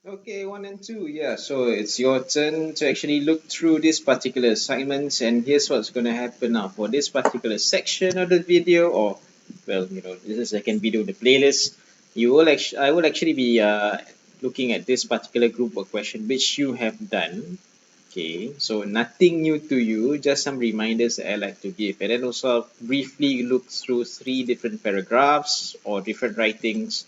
Okay, one and two. Yeah, so it's your turn to actually look through this particular assignments, and here's what's going to happen now for this particular section of the video, or well, this is the second video in the playlist. I will actually be looking at this particular group of question which you have done. Okay, so nothing new to you, just some reminders that I like to give, and then also I'll briefly look through three different paragraphs or different writings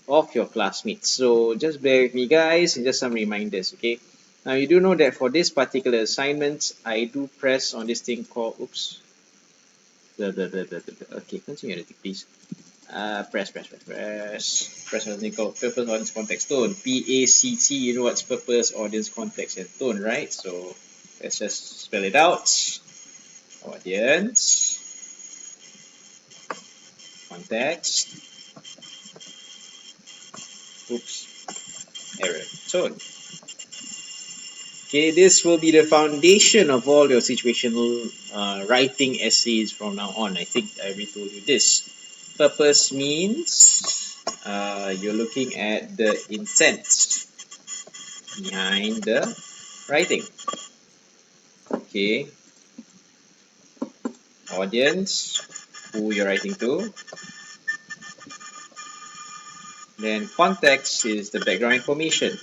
of your classmates. So just bear with me, guys, and just some reminders, okay? Now, you do know that for this particular assignment, I do press on this thing called, oops, okay, continue editing, please. Press on something called purpose, audience, context, tone. PACT, you know what's purpose, audience, context, and tone, right? So let's just spell it out. Audience, context, oops, error, tone. Okay, this will be the foundation of all your situational writing essays from now on. I think I already told you this. Purpose means you're looking at the intent behind the writing. Okay, audience, who you're writing to. Then context is the background information.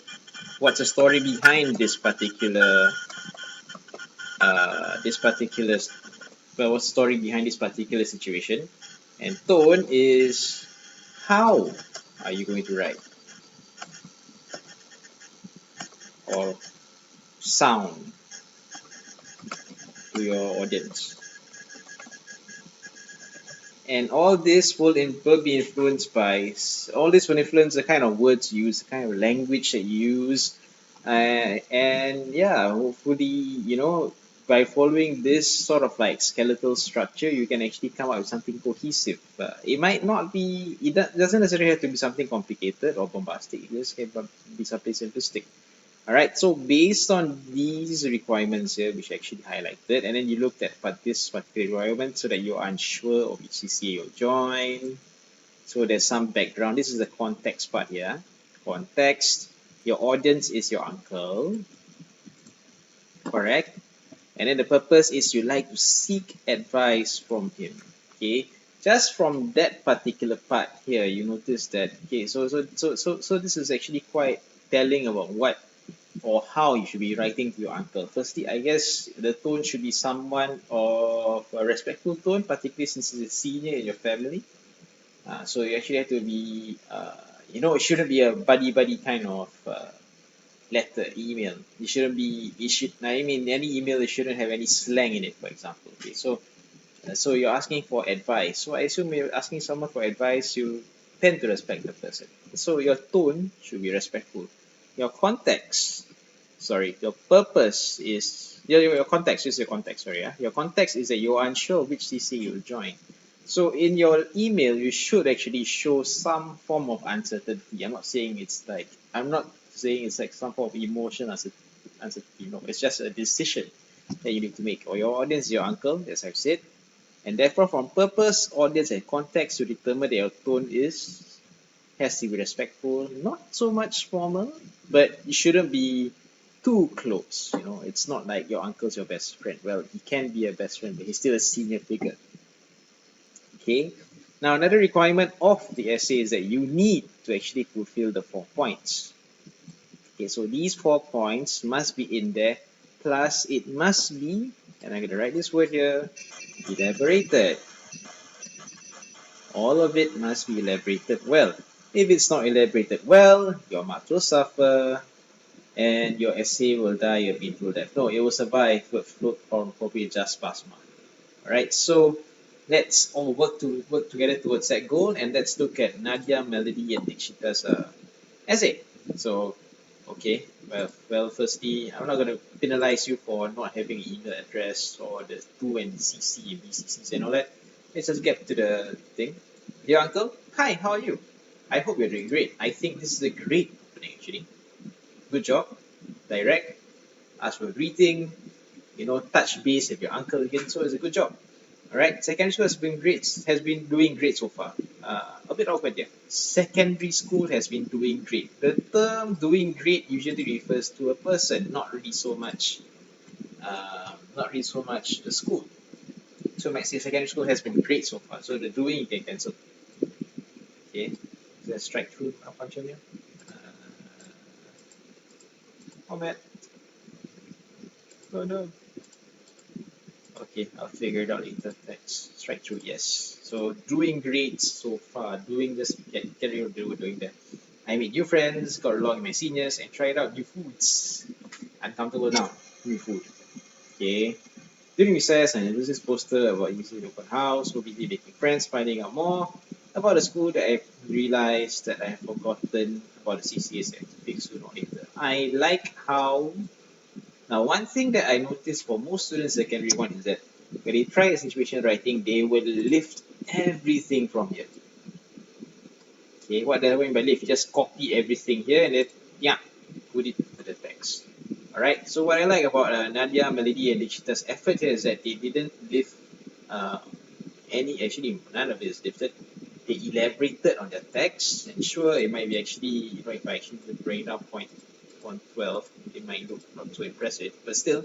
What's the story behind this particular well, what's the story behind this particular situation? And tone is how are you going to write or sound to your audience. And all this will be influenced by, all this will influence the kind of words you use, the kind of language that you use. And yeah, hopefully, by following this sort of like skeletal structure, you can actually come up with something cohesive. It might not be, doesn't necessarily have to be something complicated or bombastic. It just can be something simplistic. All right, so based on these requirements here, which I actually highlighted, and then you looked at this particular requirement so that you're unsure of which CCA you'll join. So there's some background. This is the context part here. Context. Your audience is your uncle, correct? And then the purpose is you like to seek advice from him. Okay, just from that particular part here, you notice that okay, so this is actually quite telling about what or how you should be writing to your uncle. Firstly, I guess the tone should be someone of a respectful tone, particularly since he's a senior in your family. So you actually have to be, it shouldn't be a buddy kind of letter, email. It shouldn't be, I mean, any email, it shouldn't have any slang in it, for example. Okay, so you're asking for advice. So I assume you're asking someone for advice, you tend to respect the person. So your tone should be respectful. Your context, your purpose is, your context is your context, sorry. Yeah? Your context is that you're unsure which CC you'll join. So in your email, you should actually show some form of uncertainty. I'm not saying it's like some form of emotion uncertainty. No, it's just a decision that you need to make. Or your audience is your uncle, as I've said. And therefore, from purpose, audience, and context, you determine that your tone has to be respectful, not so much formal, but it shouldn't be too close. It's not like your uncle's your best friend. Well, he can be a best friend, but he's still a senior figure. Okay. Now, another requirement of the essay is that you need to actually fulfill the 4 points. Okay, so these 4 points must be in there, plus it must be, and I'm going to write this word here, elaborated. All of it must be elaborated well. If it's not elaborated well, your marks will suffer, and your essay will die a painful death. No, it will survive, but float on probably just pass mark. Alright, so let's all work together towards that goal, and let's look at Nadia, Melody, and Nikshita's essay. So, okay, well, firstly, I'm not going to penalize you for not having an email address or the 2 and CC and BCCs and all that. Let's just get to the thing. Dear uncle, hi, how are you? I hope you're doing great. I think this is a great opening actually. Good job. Direct. Ask for a greeting. Touch base with your uncle again. So it's a good job. Alright, secondary school has been doing great so far. A bit awkward here. Secondary school has been doing great. The term doing great usually refers to a person, not really so much the school. So might say secondary school has been great so far. So the doing you can cancel. Okay, is there a strike through function here? Oh man, oh no. Okay, I'll figure it out later. Let's strike through, yes. So doing great so far. Doing this, get rid of doing that. I made new friends, got along with my seniors, and tried out new foods. Uncomfortable now, new food. Okay. During recess, and there's this poster about using the open house, so busy making friends, finding out more about the school that I've realized that I have forgotten about the CCAs and fix sooner or later. I like how now one thing that I noticed for most students in secondary one is that when they try a situation writing, they will lift everything from here. Okay, what do I mean by lift? You just copy everything here and then yeah, put it to the text. Alright, so what I like about Nadia, Melody, and Lichita's effort here is that they didn't lift uh, actually none of it is lifted. They elaborated on the text, and sure, it might be actually, if I actually bring down point 12, it might look not so impressive, but still,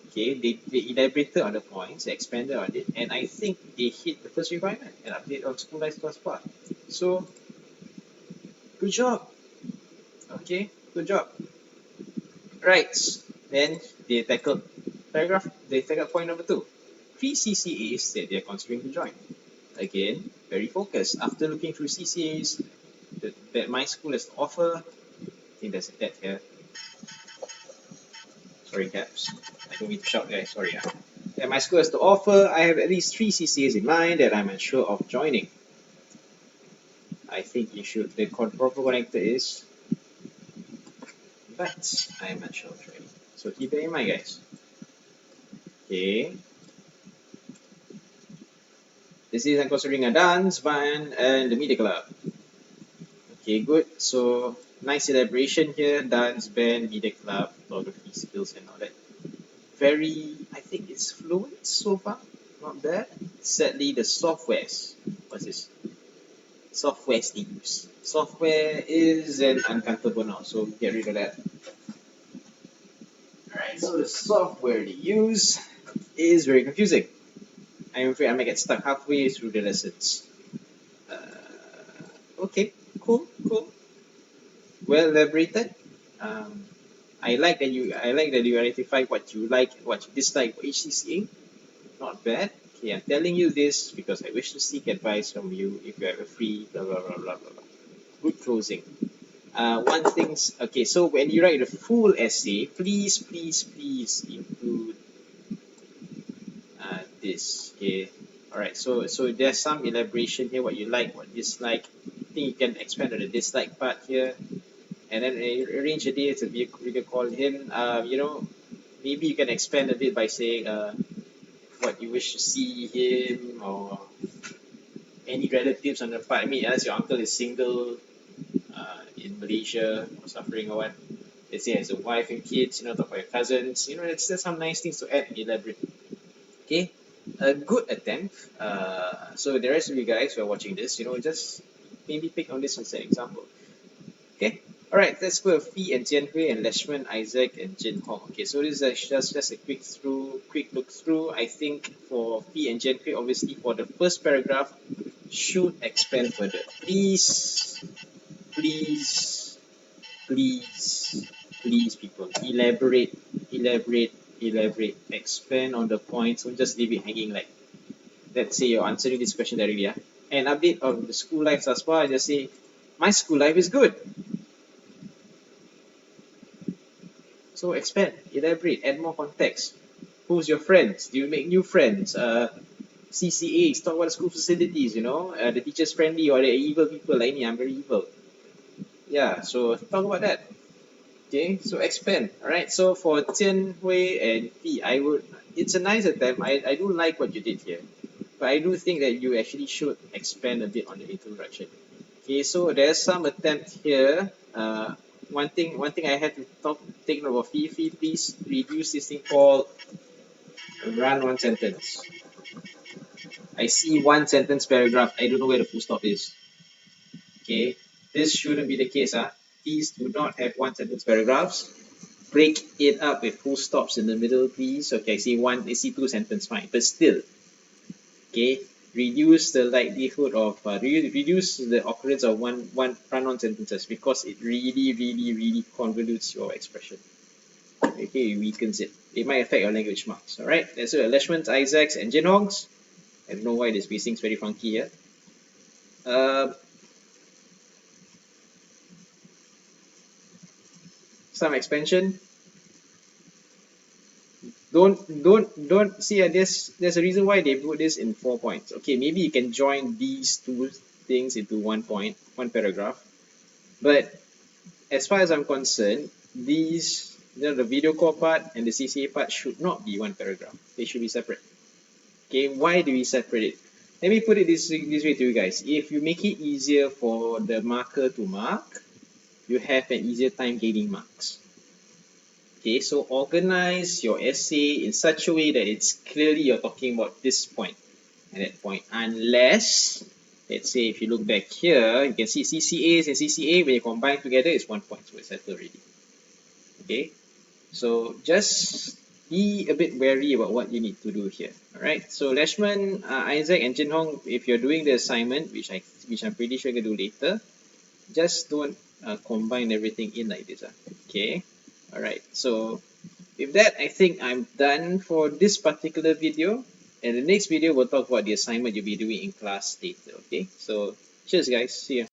okay, they elaborated on the points, they expanded on it, and I think they hit the first requirement, an update on school life plus part. So, good job, okay, good job. Right, then they tackled point number 2. 3 CCAs that they're considering to join. Again, very focused. After looking through CCAs that my school has to offer, I think there's a cat here. Sorry, caps. I don't mean to shout, guys. Sorry. That my school has to offer, I have at least 3 CCAs in mind that I'm unsure of joining. I think you should. The proper connector is, but I'm not sure of joining. So keep that in mind, guys. Okay. This is I'm considering a dance, band, and the media club. Okay, good. So nice elaboration here. Dance, band, media club, photography skills, and all that. Very, I think it's fluent so far. Not bad. Sadly, the softwares. What's this? Softwares they use. Software is an uncountable now, so get rid of that. Alright, so the software they use is very confusing. I'm afraid I might get stuck halfway through the lessons. Okay, cool. Well elaborated. Um, I like that you identify what you like, what you dislike for each CCA. Not bad. Okay, I'm telling you this because I wish to seek advice from you if you have a free blah blah blah blah blah. Good closing. One thing's okay. So when you write the full essay, please include this. Okay. All right. So there's some elaboration here. What you like, what you dislike. I think you can expand on the dislike part here, and then arrange a day to be a video call him. Maybe you can expand a bit by saying what you wish to see him or any relatives on the part. I mean, unless your uncle is single in Malaysia or suffering or what. Let's say has a wife and kids, talk about your cousins. It's just some nice things to add and elaborate. Okay, a good attempt. So the rest of you guys who are watching this, just maybe pick on this as an example. Okay. All right, let's go with Fee and Jianhui and Leshman, Isaac, and Jin Hong. Okay, so this is just a quick look through. I think for Fee and Jianhui, obviously for the first paragraph, should expand further. Please, please, people, elaborate, expand on the points. Don't just leave it hanging like, let's say you're answering this question directly. An update of the school life thus far. I just say, my school life is good. So expand, elaborate, add more context. Who's your friends? Do you make new friends? CCAs, talk about the school facilities, the teachers friendly or the evil people like me, I'm very evil. Yeah, so talk about that. Okay, so expand. Alright, so for Tian Hui and Fi, it's a nice attempt. I do like what you did here. But I do think that you actually should expand a bit on the introduction. Okay, so there's some attempt here. One thing I had to take note of. Fi, please reduce this thing called run one sentence. I see one sentence paragraph. I don't know where the full stop is. Okay, this shouldn't be the case. Please do not have one sentence paragraphs. Break it up with full stops in the middle, please. Okay, I see two sentence, fine. But still, okay, reduce the likelihood of reduce the occurrence of one run-on sentences, because it really convolutes your expression. Okay, it weakens it. It might affect your language marks. All right, that's it. Leishmans, Isaacs, and Jinhongs. I don't know why the spacing is very funky here. Some expansion. Don't see. There's a reason why they put this in 4 points. Okay, maybe you can join these two things into 1 point, one paragraph. But as far as I'm concerned, these, the video call part and the CCA part should not be one paragraph. They should be separate. Okay, why do we separate it? Let me put it this way to you guys. If you make it easier for the marker to mark, you have an easier time gaining marks. Okay, so organize your essay in such a way that it's clearly you're talking about this point and that point. Unless, let's say if you look back here, you can see CCAs and CCA, when you combine together, it's 1 point, so it's settled already. Okay, so just be a bit wary about what you need to do here. All right, so Leishman, Isaac, and Jinhong, if you're doing the assignment, which I'm pretty sure you can do later, just don't combine everything in like this. Okay, all right. So with that, I think I'm done for this particular video. And the next video, we'll talk about the assignment you'll be doing in class later. Okay, so cheers, guys. See ya.